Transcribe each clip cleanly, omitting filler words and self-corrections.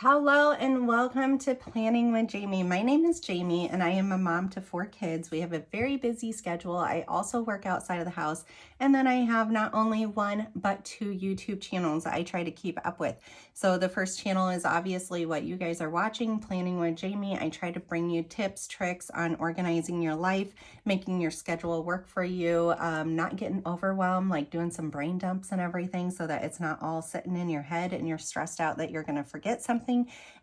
Hello and welcome to Planning with Jamie. My name is Jamie and I am a mom to 4 kids. We have a very busy schedule. I also work outside of the house, and then I have not only 1 but 2 YouTube channels I try to keep up with. So the first channel is obviously what you guys are watching, Planning with Jamie. I try to bring you tips, tricks on organizing your life, making your schedule work for you, not getting overwhelmed, like doing some brain dumps and everything so that it's not all sitting in your head and you're stressed out that you're going to forget something.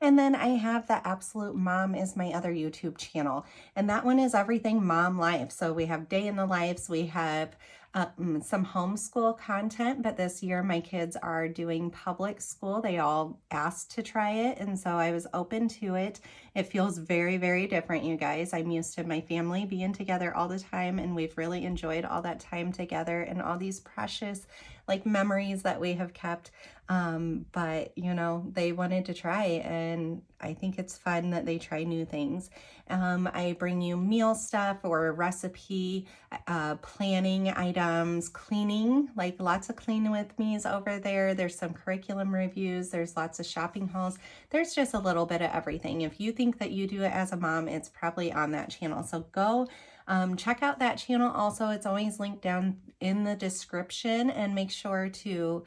And then I have the Absolute Mom is my other YouTube channel, and that one is everything mom life. So we have day in the lives, we have some homeschool content, but this year my kids are doing public school. They all asked to try it, and so I was open to it. It feels very, very different, you guys. I'm used to my family being together all the time, and we've really enjoyed all that time together and all these precious memories that we have kept. But you know, they wanted to try, and I think it's fun that they try new things. I bring you meal stuff or recipe, planning items, cleaning, like lots of clean with me's over there. There's some curriculum reviews. There's lots of shopping hauls. There's just a little bit of everything. If you think that you do it as a mom, it's probably on that channel. So go check out that channel. Also, it's always linked down in the description, and make sure to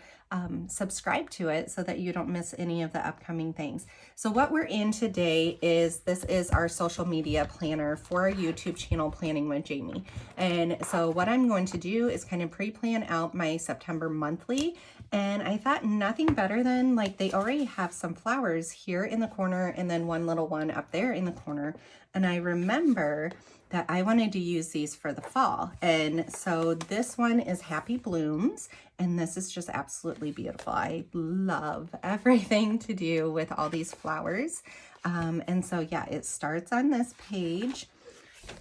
subscribe to it so that you don't miss any of the upcoming things. So what we're in today is, this is our social media planner for our YouTube channel, Planning with Jamie. And so what I'm going to do is kind of pre-plan out my September monthly. And I thought nothing better than, like, they already have some flowers here in the corner and then one little one up there in the corner. And I remember that I wanted to use these for the fall. And so this one is Happy Blooms, and this is just absolutely beautiful. I love everything to do with all these flowers. And so yeah, it starts on this page.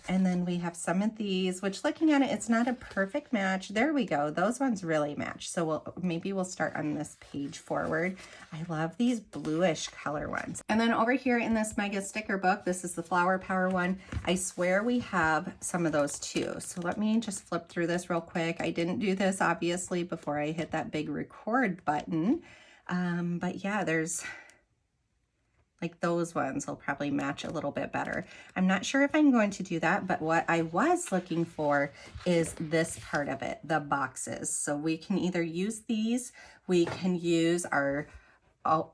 And then we have some of these, which, looking at it, it's not a perfect match. There we go. Those ones really match. So maybe we'll start on this page forward. I love these bluish color ones. And then over here in this mega sticker book, this is the Flower Power one. I swear we have some of those too. So let me just flip through this real quick. I didn't do this obviously before I hit that big record button. But yeah, there's, like, those ones will probably match a little bit better. I'm not sure if I'm going to do that, but what I was looking for is this part of it, the boxes. So we can either use these, we can use our, I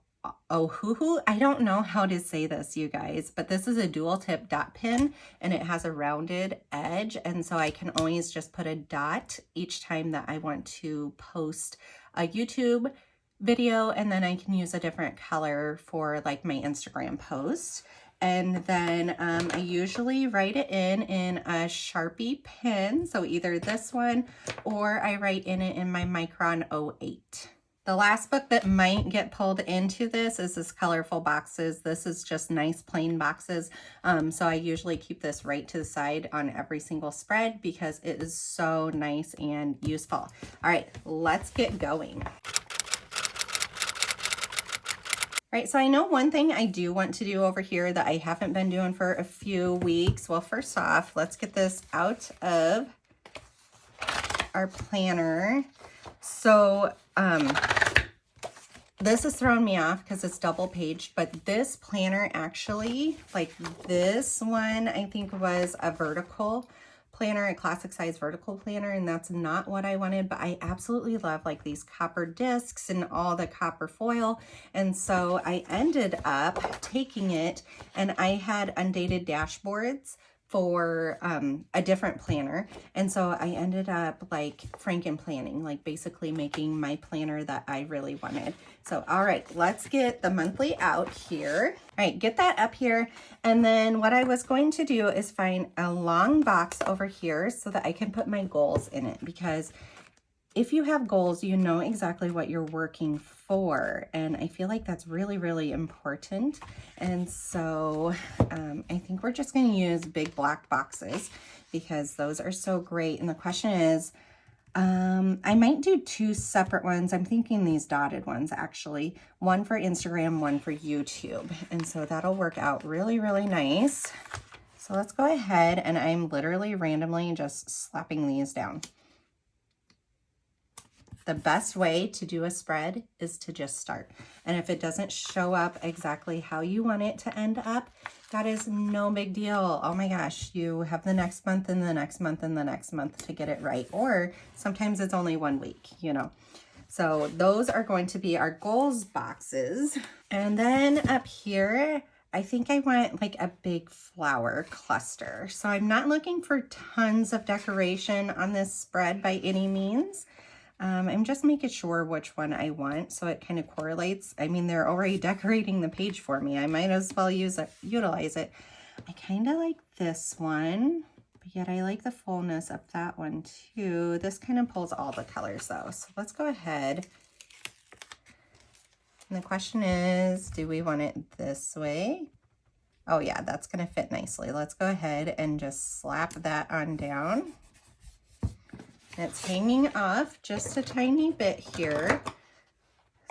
don't know how to say this, you guys, but this is a dual tip dot pin, and it has a rounded edge. And so I can always just put a dot each time that I want to post a YouTube video, and then I can use a different color for like my Instagram post. And then I usually write it in a Sharpie pen, so either this one or I write in it in my Micron 08. The last book that might get pulled into this is this Colorful Boxes. This is just nice plain boxes. So I usually keep this right to the side on every single spread because it is so nice and useful. All right, let's get going. All right, so I know one thing I do want to do over here that I haven't been doing for a few weeks. Well, first off, let's get this out of our planner. So this is throwing me off because it's double paged, but this planner actually, like this one, I think was a vertical planner, a classic size vertical planner, and that's not what I wanted, but I absolutely love like these copper discs and all the copper foil. And so I ended up taking it, and I had undated dashboards for a different planner, and so I ended up like franken planning, like basically making my planner that I really wanted. So all right, let's get the monthly out here. All right, get that up here, and then what I was going to do is find a long box over here so that I can put my goals in it, because if you have goals, you know exactly what you're working for, and I feel like that's really, really important. And so I think we're just going to use big black boxes because those are so great. And the question is, I might do 2 separate ones. I'm thinking these dotted ones, actually. One for Instagram, one for YouTube. And so that'll work out really, really nice. So let's go ahead, and I'm literally randomly just slapping these down. The best way to do a spread is to just start. And if it doesn't show up exactly how you want it to end up, that is no big deal. Oh my gosh, you have the next month and the next month and the next month to get it right. Or sometimes it's only 1 week, you know. So those are going to be our goals boxes. And then up here, I think I want like a big flower cluster. So I'm not looking for tons of decoration on this spread by any means. I'm just making sure which one I want so it kind of correlates. I mean, they're already decorating the page for me. I might as well utilize it. I kind of like this one, but yet I like the fullness of that one too. This kind of pulls all the colors though. So let's go ahead. And the question is, do we want it this way? Oh yeah, that's going to fit nicely. Let's go ahead and just slap that on down. It's hanging off just a tiny bit here.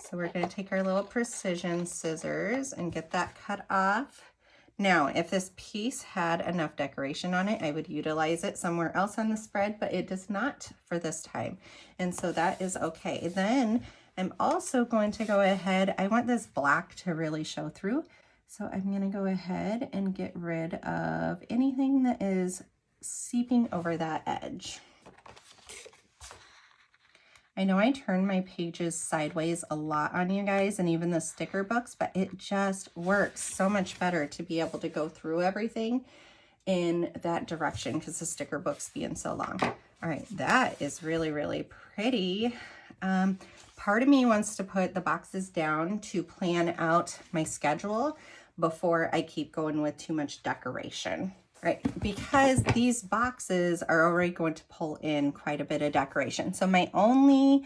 So we're going to take our little precision scissors and get that cut off. Now, if this piece had enough decoration on it, I would utilize it somewhere else on the spread, but it does not for this time. And so that is okay. Then I'm also going to go ahead, I want this black to really show through. So I'm going to go ahead and get rid of anything that is seeping over that edge. I know I turn my pages sideways a lot on you guys and even the sticker books, but it just works so much better to be able to go through everything in that direction because the sticker books being so long. All right, that is really, really pretty. Part of me wants to put the boxes down to plan out my schedule before I keep going with too much decoration. Right, because these boxes are already going to pull in quite a bit of decoration. So my only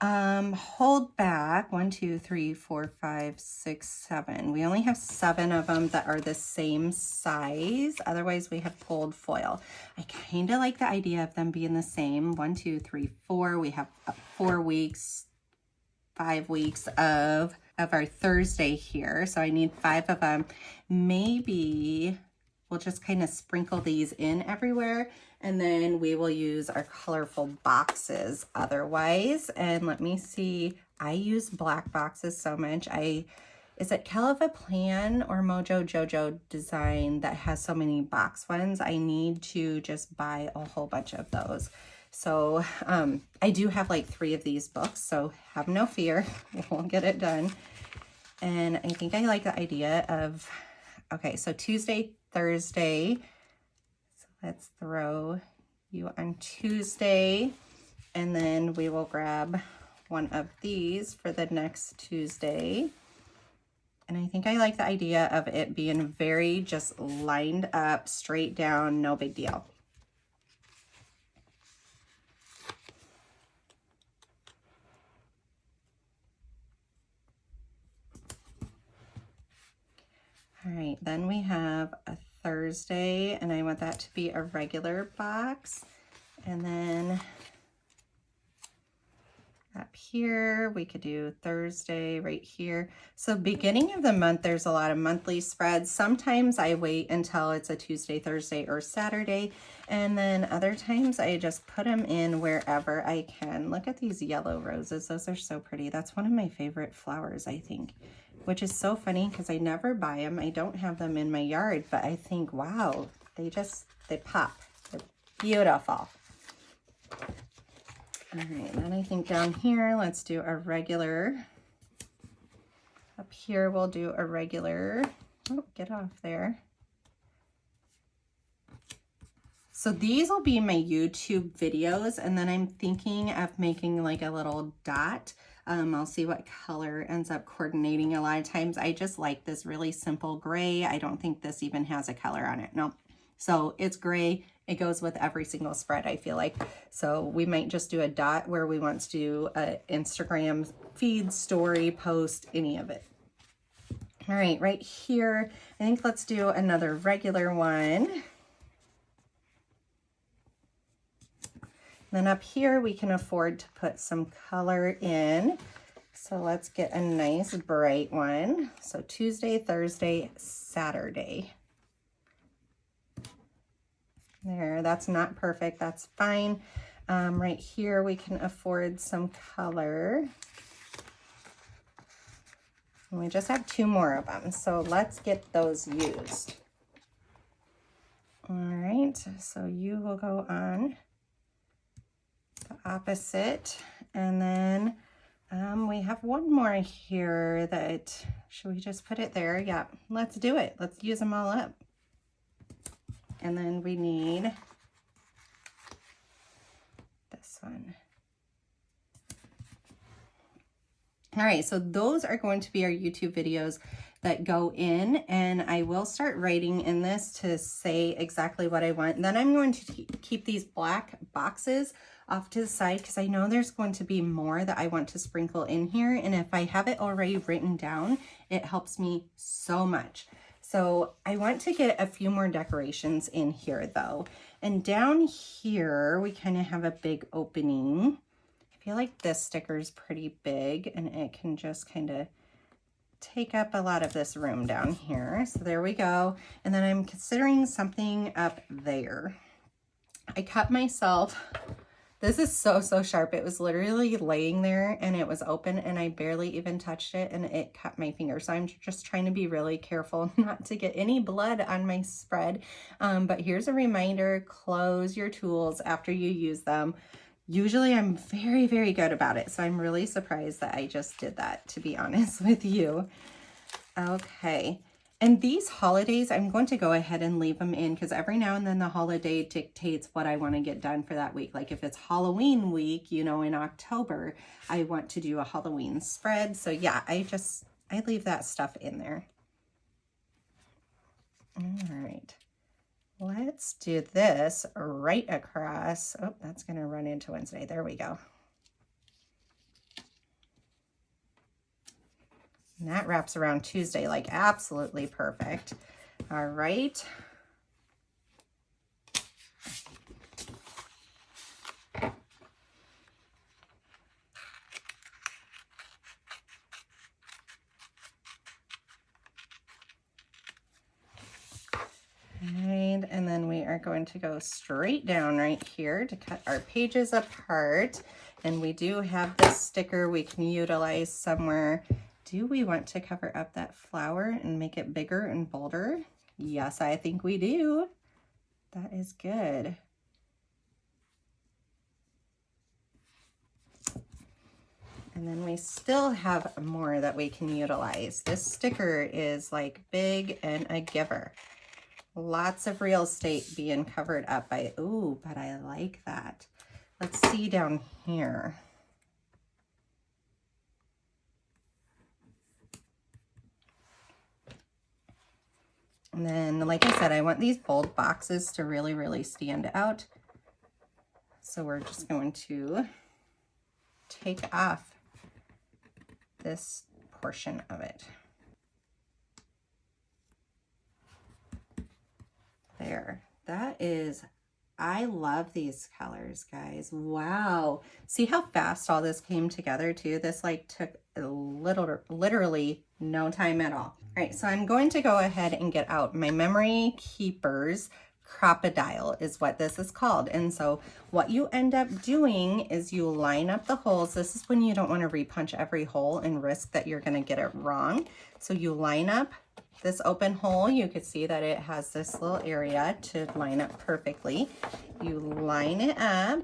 hold back, 1, 2, 3, 4, 5, 6, 7. We only have 7 of them that are the same size. Otherwise, we have pulled foil. I kind of like the idea of them being the same. 1, 2, 3, 4. We have 4 weeks, 5 weeks of our Thursday here. So I need 5 of them. Maybe we'll just kind of sprinkle these in everywhere, and then we will use our colorful boxes otherwise. And let me see, I use black boxes so much. Is it Caliva Plan or Mojo Jojo Design that has so many box ones? I need to just buy a whole bunch of those. So I do have like 3 of these books, so have no fear, we'll get it done. And I think I like the idea of, okay, so Tuesday, Thursday. So let's throw you on Tuesday, and then we will grab one of these for the next Tuesday. And I think I like the idea of it being very just lined up, straight down, no big deal. All right, then we have a Thursday, and I want that to be a regular box. And then up here, we could do Thursday right here. So beginning of the month, there's a lot of monthly spreads. Sometimes I wait until it's a Tuesday, Thursday, or Saturday. And then other times I just put them in wherever I can. Look at these yellow roses. Those are so pretty. That's one of my favorite flowers, I think. Which is so funny because I never buy them. I don't have them in my yard, but I think, wow, they pop. They're beautiful. All right, then I think down here, let's do a regular. Up here, we'll do a regular. Oh, get off there. So these will be my YouTube videos, and then I'm thinking of making like a little dot. I'll see what color ends up coordinating. A lot of times I just like this really simple gray. I don't think this even has a color on it. No. So it's gray. It goes with every single spread, I feel like. So we might just do a dot where we want to do an Instagram feed, story, post, any of it. All right here, I think let's do another regular one. Then up here, we can afford to put some color in. So let's get a nice bright one. So Tuesday, Thursday, Saturday. There, that's not perfect, that's fine. Right here, we can afford some color. And we just have 2 more of them, so let's get those used. All right, so you will go on the opposite, and then we have one more here that, should we just put it there? Yeah, let's do it. Let's use them all up. And then we need this one. All right, so those are going to be our YouTube videos that go in, and I will start writing in this to say exactly what I want. And then I'm going to keep these black boxes off to the side because I know there's going to be more that I want to sprinkle in here, and if I have it already written down, it helps me so much. So I want to get a few more decorations in here though. And down here, we kind of have a big opening. I feel like this sticker is pretty big and it can just kind of take up a lot of this room down here. So there we go. And then I'm considering something up there. I cut myself. This is so sharp. It was literally laying there and it was open and I barely even touched it and it cut my finger. So I'm just trying to be really careful not to get any blood on my spread. But here's a reminder, close your tools after you use them. Usually I'm very good about it, so I'm really surprised that I just did that, to be honest with you. Okay, and these holidays, I'm going to go ahead and leave them in because every now and then the holiday dictates what I want to get done for that week. Like if it's Halloween week, you know, in October, I want to do a Halloween spread. So yeah, I leave that stuff in there. All right. Let's do this right across. Oh, that's going to run into Wednesday. There we go. And that wraps around Tuesday, like absolutely perfect. All right. And then we are going to go straight down right here to cut our pages apart. And we do have this sticker we can utilize somewhere. Do we want to cover up that flower and make it bigger and bolder? Yes, I think we do. That is good. And then we still have more that we can utilize. This sticker is like big and a giver. Lots of real estate being covered up by, ooh, but I like that. Let's see down here. And then, like I said, I want these bold boxes to really stand out. So we're just going to take off this portion of it. There, that is, I love these colors, guys. Wow. See how fast all this came together too? This like took literally no time at all. All right, so I'm going to go ahead and get out my Memory Keepers Crocodile is what this is called. And so what you end up doing is you line up the holes. This is when you don't want to repunch every hole and risk that you're going to get it wrong. So you line up this open hole. You could see that it has this little area to line up perfectly. You line it up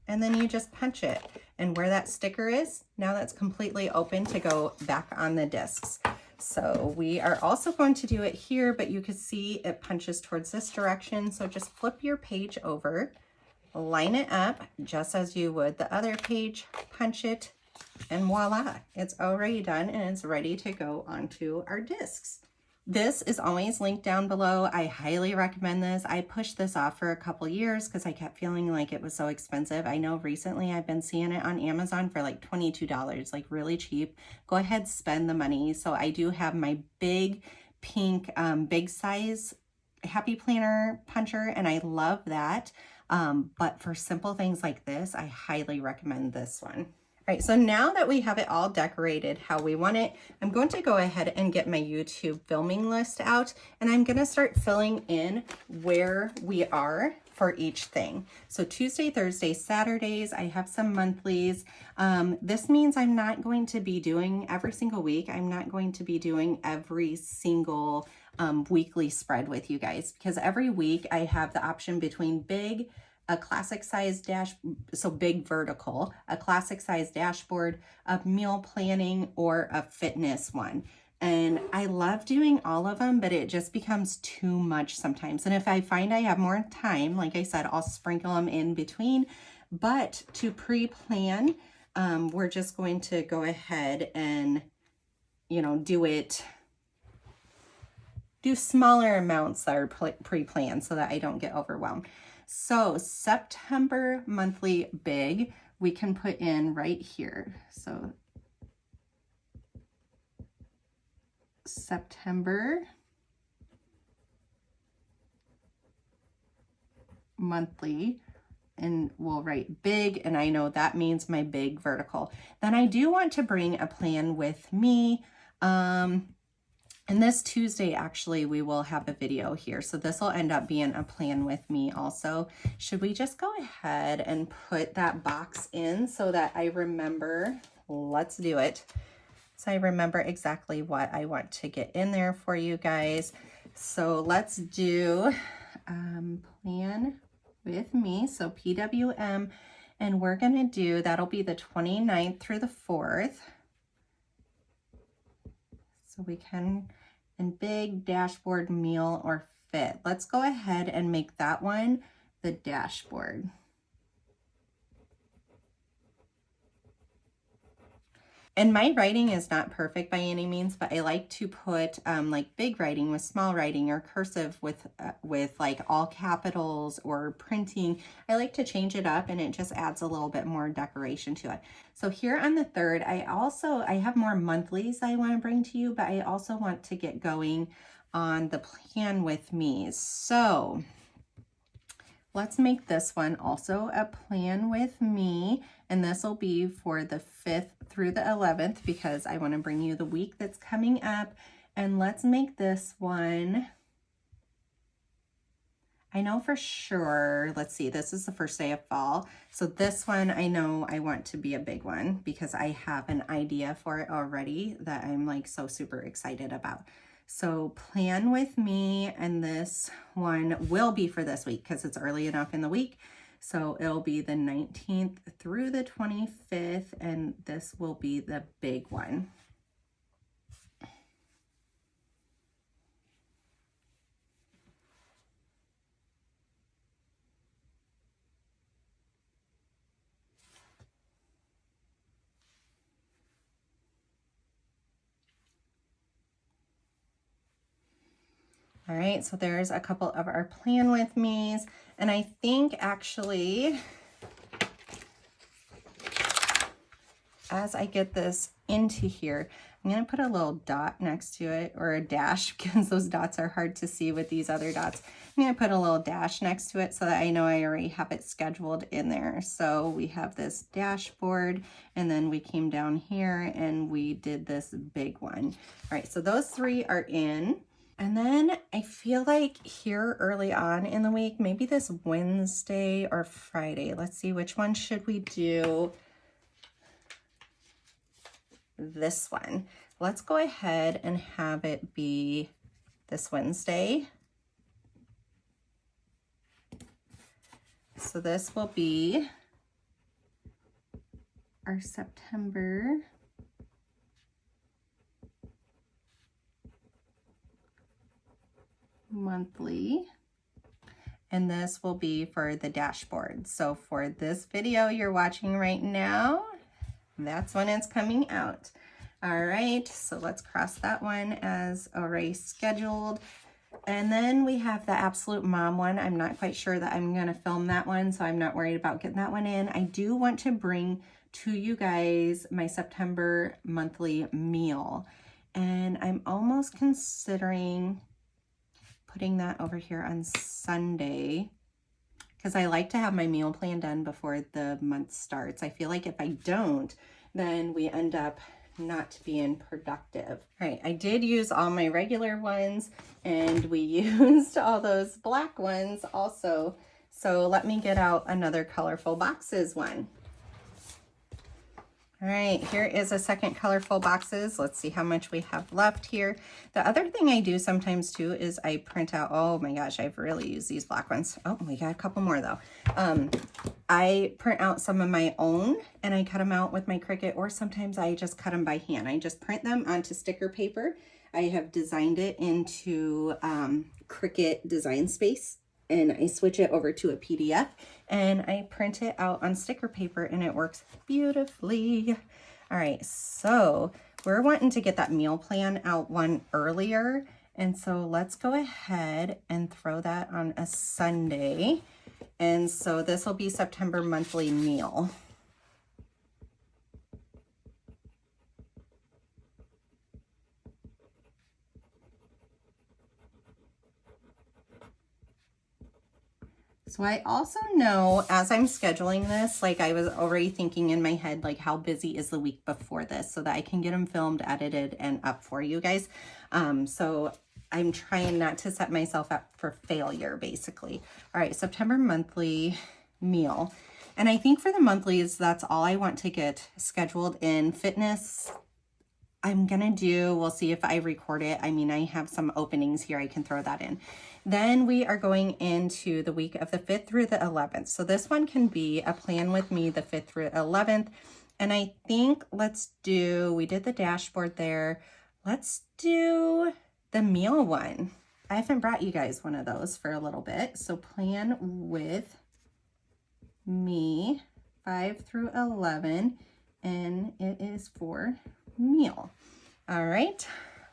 and then you just punch it. And where that sticker is, now that's completely open to go back on the discs. So we are also going to do it here, but you can see it punches towards this direction. So just flip your page over, line it up just as you would the other page, punch it, and voila, it's already done and it's ready to go onto our discs. This is always linked down below. I highly recommend this. I pushed this off for a couple years because I kept feeling like it was so expensive. I know recently I've been seeing it on Amazon for like $22, like really cheap. Go ahead, spend the money. So I do have my big pink, big size Happy Planner puncher, and I love that. But for simple things like this, I highly recommend this one. All right, so now that we have it all decorated how we want it, I'm going to go ahead and get my YouTube filming list out, and I'm going to start filling in where we are for each thing. So Tuesday, Thursday, Saturdays, I have some monthlies. This means I'm not going to be doing every single week. I'm not going to be doing every single weekly spread with you guys, because every week I have the option between big, a classic size so big vertical, a classic size dashboard, a meal planning, or a fitness one. And I love doing all of them, but it just becomes too much sometimes. And if I find I have more time, like I said, I'll sprinkle them in between. But to pre-plan, we're just going to go ahead and, you know, do smaller amounts that are pre-planned so that I don't get overwhelmed. So September monthly big, we can put in right here. So September monthly, and we'll write big, and I know that means my big vertical. Then I do want to bring a plan with me. And this Tuesday, actually, we will have a video here. So this will end up being a plan with me also. Should we just go ahead and put that box in so that I remember? Let's do it. So I remember exactly what I want to get in there for you guys. So let's do plan with me. So PWM, and we're going to do, that'll be the 29th through the 4th. So we can, and big, dashboard, meal, or fit. Let's go ahead and make that one the dashboard. And my writing is not perfect by any means, but I like to put like big writing with small writing, or cursive with like all capitals, or printing. I like to change it up, and it just adds a little bit more decoration to it. So here on the 3rd, I have more monthlies I want to bring to you, but I also want to get going on the plan with me. So let's make this one also a plan with me, and this will be for the 5th through the 11th, because I want to bring you the week that's coming up. And let's make this one, I know for sure, let's see, this is the first day of fall. So this one, I know I want to be a big one, because I have an idea for it already that I'm like so super excited about. So plan with me, and this one will be for this week because it's early enough in the week. So it'll be the 19th through the 25th, and this will be the big one. All right, so there's a couple of our plan with me's, and I think actually, as I get this into here, I'm gonna put a little dot next to it, or a dash, because those dots are hard to see with these other dots. I'm gonna put a little dash next to it so that I know I already have it scheduled in there. So we have this dashboard, and then we came down here and we did this big one. All right, so those 3 are in. And then I feel like here early on in the week, maybe this Wednesday or Friday, let's see, which one should we do? This one. Let's go ahead and have it be this Wednesday. So this will be our September monthly, and this will be for the dashboard. So for this video you're watching right now, that's when it's coming out. All right, so let's cross that one as already scheduled. And then we have the Absolute Mom one. I'm not quite sure that I'm going to film that one, so I'm not worried about getting that one in. I do want to bring to you guys my September monthly meal, and I'm almost considering putting that over here on Sunday, because I like to have my meal plan done before the month starts. I feel like if I don't, then we end up not being productive. All right, I did use all my regular ones, and we used all those black ones also. So let me get out another colorful boxes one. All right, here is a second colorful boxes. Let's see how much we have left here. The other thing I do sometimes too is I print out, oh my gosh, I've really used these black ones. Oh, we got a couple more though. I print out some of my own and I cut them out with my Cricut, or sometimes I just cut them by hand. I just print them onto sticker paper. I have designed it into Cricut Design Space, and I switch it over to a PDF and I print it out on sticker paper and it works beautifully. All right, so we're wanting to get that meal plan out one earlier. And so let's go ahead and throw that on a Sunday. And so this will be September monthly meal. So I also know as I'm scheduling this, like I was already thinking in my head, like how busy is the week before this so that I can get them filmed, edited, and up for you guys. So I'm trying not to set myself up for failure, basically. All right, September monthly meal. And I think for the monthlies, that's all I want to get scheduled in. Fitness, I'm gonna do, we'll see if I record it. I mean, I have some openings here, I can throw that in. Then we are going into the week of the 5th through the 11th. So this one can be a plan with me, the 5th through 11th. And I think let's do, we did the dashboard there. Let's do the meal one. I haven't brought you guys one of those for a little bit. So plan with me, 5 through 11, and it is for meal. All right,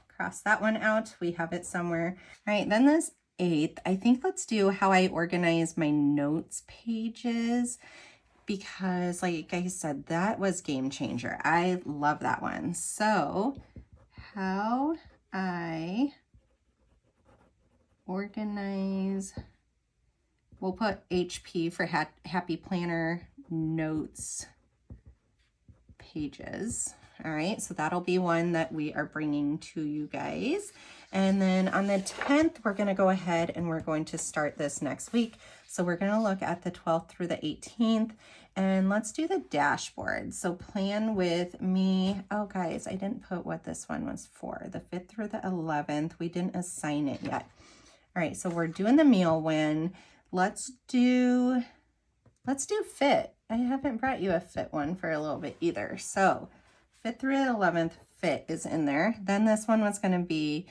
cross that one out. We have it somewhere. All right, then this 8th, I think let's do how I organize my notes pages, because like I said, that was game changer. I love that one. So how I organize, we'll put HP for Happy Planner notes pages. All right, so that'll be one that we are bringing to you guys. And then on the 10th, we're gonna go ahead and we're going to start this next week. So we're gonna look at the 12th through the 18th, and let's do the dashboard. So plan with me. Oh guys, I didn't put what this one was for. The 5th through the 11th, we didn't assign it yet. All right, so we're doing the meal one. Let's do fit. I haven't brought you a fit one for a little bit either. So 5th through 11th, fit is in there. Then this one was going to be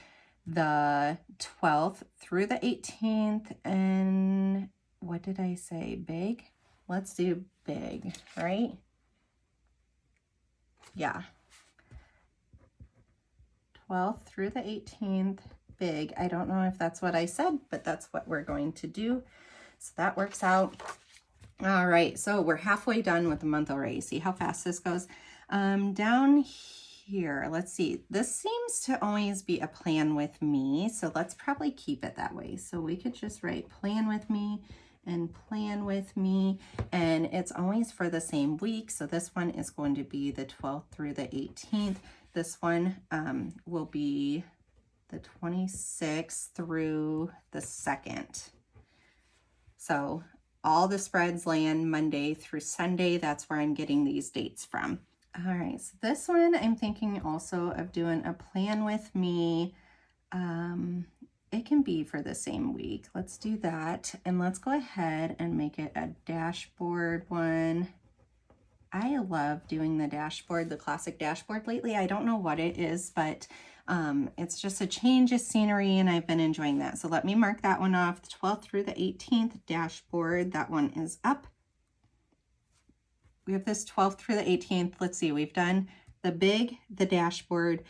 the 12th through the 18th. And what did I say? Big? Let's do big, right? Yeah. 12th through the 18th, big. I don't know if that's what I said, but that's what we're going to do. So that works out. All right, so we're halfway done with the month already. See how fast this goes? Down here, let's see. This seems to always be a plan with me, so let's probably keep it that way. So we could just write plan with me and plan with me, and it's always for the same week. So this one is going to be the 12th through the 18th. This one will be the 26th through the 2nd. So all the spreads land Monday through Sunday. That's where I'm getting these dates from. All right, so this one I'm thinking also of doing a plan with me. It can be for the same week. Let's do that. And let's go ahead and make it a dashboard one. I love doing the dashboard, the classic dashboard lately. I don't know what it is, but it's just a change of scenery and I've been enjoying that. So let me mark that one off, the 12th through the 18th dashboard. That one is up. We have this 12th through the 18th. Let's see, we've done the big, the dashboard,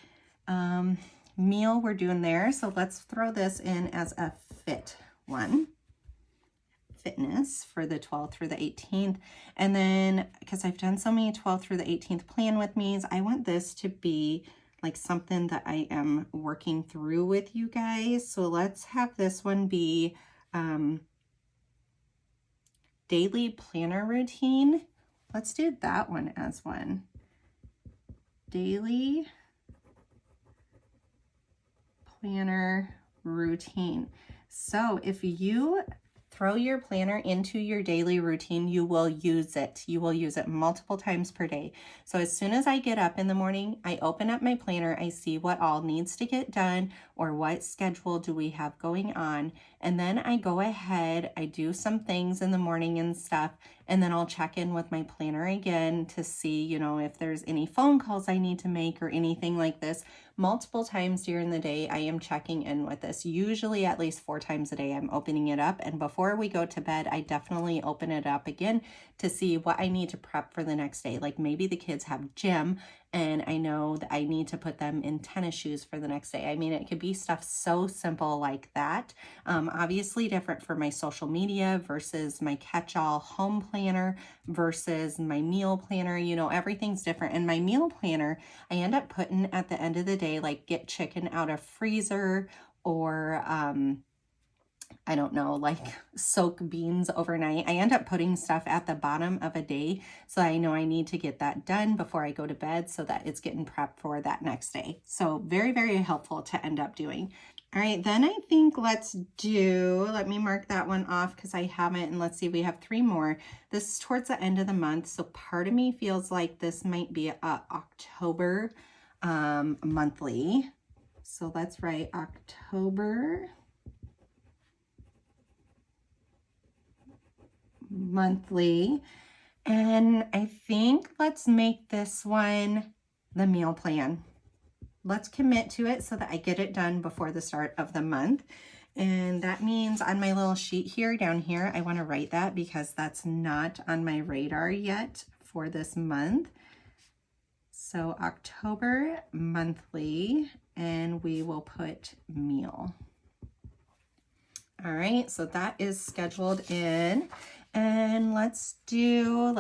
meal we're doing there. So let's throw this in as a fit one. Fitness for the 12th through the 18th. And then, because I've done so many 12th through the 18th plan with me's, I want this to be like something that I am working through with you guys. So let's have this one be daily planner routine. Let's do that one as one. Daily planner routine. So if you throw your planner into your daily routine, you will use it. You will use it multiple times per day. So as soon as I get up in the morning, I open up my planner, I see what all needs to get done or what schedule do we have going on. And then I go ahead, I do some things in the morning and stuff, and then I'll check in with my planner again to see, you know, if there's any phone calls I need to make or anything like this. Multiple times during the day, I am checking in with this. Usually at least 4 times a day, I'm opening it up. And before we go to bed, I definitely open it up again to see what I need to prep for the next day. Like maybe the kids have gym and I know that I need to put them in tennis shoes for the next day. I mean, it could be stuff so simple like that. Obviously different for my social media versus my catch-all home planner versus my meal planner. You know, everything's different. And my meal planner, I end up putting at the end of the day, like get chicken out of freezer or I don't know, like soak beans overnight. I end up putting stuff at the bottom of a day so I know I need to get that done before I go to bed so that it's getting prepped for that next day. So very, very helpful to end up doing. All right, then I think let me mark that one off because I haven't, and let's see, we have 3 more. This is towards the end of the month, so part of me feels like this might be a October monthly. So let's write October monthly, and I think let's make this one the meal plan. Let's commit to it so that I get it done before the start of the month. And that means on my little sheet here down here, I want to write that because that's not on my radar yet for this month. So October monthly, and we will put meal. All right, so that is scheduled in. And let's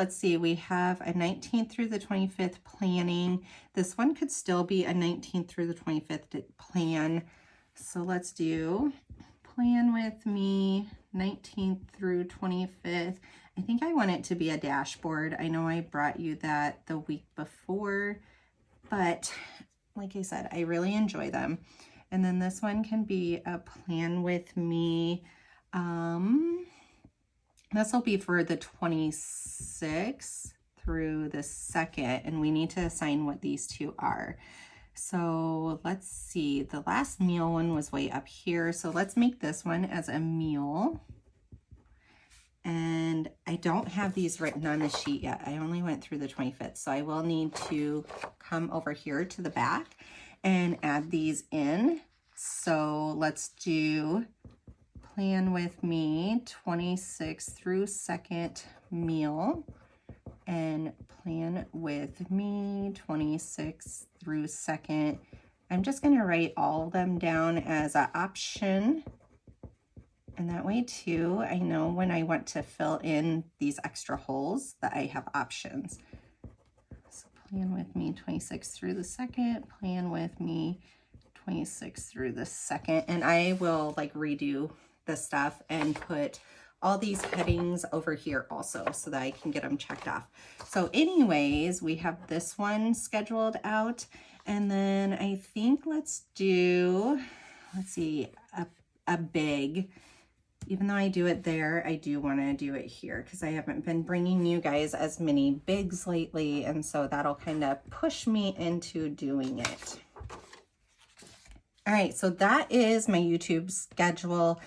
see, we have a 19th through the 25th planning. This one could still be a 19th through the 25th plan. So let's do plan with me 19th through 25th. I think I want it to be a dashboard. I know I brought you that the week before, but like I said, I really enjoy them. And then this one can be a plan with me. This will be for the 26th through the 2nd, and we need to assign what these two are. So let's see, the last meal one was way up here. So let's make this one as a meal. And I don't have these written on the sheet yet. I only went through the 25th. So I will need to come over here to the back and add these in. So let's do plan with me 26th through 2nd meal, and plan with me 26th through 2nd. I'm just going to write all of them down as an option, and that way too I know when I want to fill in these extra holes that I have options. So plan with me 26th through the 2nd, plan with me 26th through the 2nd, and I will like redo the stuff and put all these headings over here also so that I can get them checked off. So anyways, we have this one scheduled out, and then I think let's see, a big, even though I do it there, I do want to do it here because I haven't been bringing you guys as many bigs lately, and so that'll kind of push me into doing it. All right, so that is my YouTube schedule.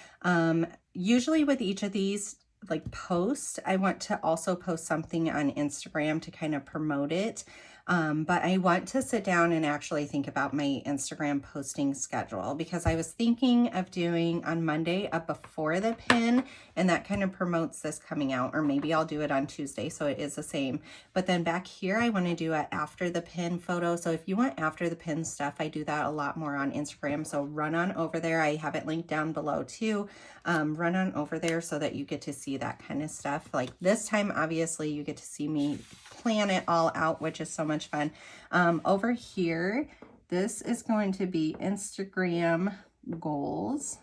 Usually with each of these like posts, I want to also post something on Instagram to kind of promote it. But I want to sit down and actually think about my Instagram posting schedule, because I was thinking of doing on Monday a before the pin, and that kind of promotes this coming out, or maybe I'll do it on Tuesday so it is the same. But then back here I want to do it after the pin photo. So if you want after the pin stuff, I do that a lot more on Instagram. So run on over there. I have it linked down below too. Run on over there so that you get to see that kind of stuff. Like this time, obviously you get to see me plan it all out, which is so much fun. Over here, this is going to be Instagram goals.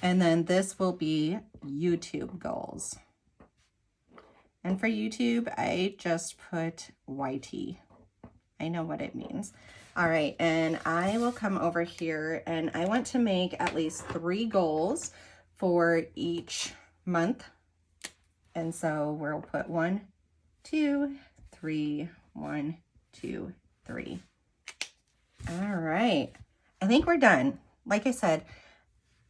And then this will be YouTube goals. And for YouTube, I just put YT. I know what it means. All right, and I will come over here and I want to make at least 3 goals for each month. And so we'll put 1, 2, 3, 1, 2, 3. All right, I think we're done. Like I said,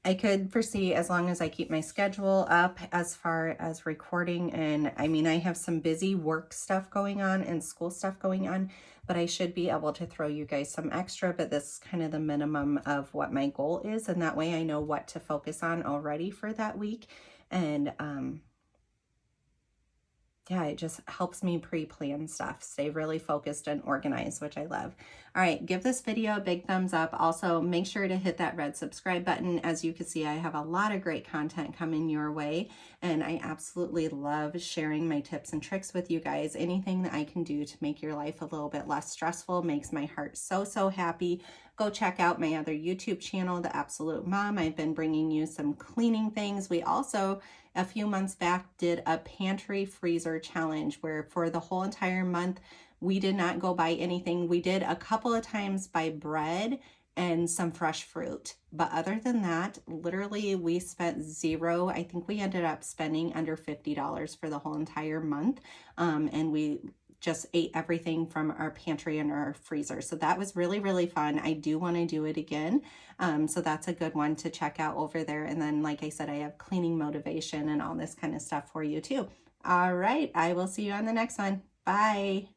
I could foresee, as long as I keep my schedule up as far as recording, and I mean, I have some busy work stuff going on and school stuff going on, but I should be able to throw you guys some extra, but this is kind of the minimum of what my goal is, and that way I know what to focus on already for that week. And yeah, it just helps me pre-plan stuff, stay really focused and organized, which I love. All right, give this video a big thumbs up. Also, make sure to hit that red subscribe button. As you can see, I have a lot of great content coming your way, and I absolutely love sharing my tips and tricks with you guys. Anything that I can do to make your life a little bit less stressful makes my heart so, so happy. Go check out my other YouTube channel, The Absolute Mom. I've been bringing you some cleaning things. We also, a few months back, did a pantry freezer challenge where for the whole entire month, we did not go buy anything. We did a couple of times buy bread and some fresh fruit. But other than that, literally we spent zero. I think we ended up spending under $50 for the whole entire month. And we just ate everything from our pantry and our freezer. So that was really, really fun. I do want to do it again. So that's a good one to check out over there. And then, like I said, I have cleaning motivation and all this kind of stuff for you too. All right, I will see you on the next one. Bye.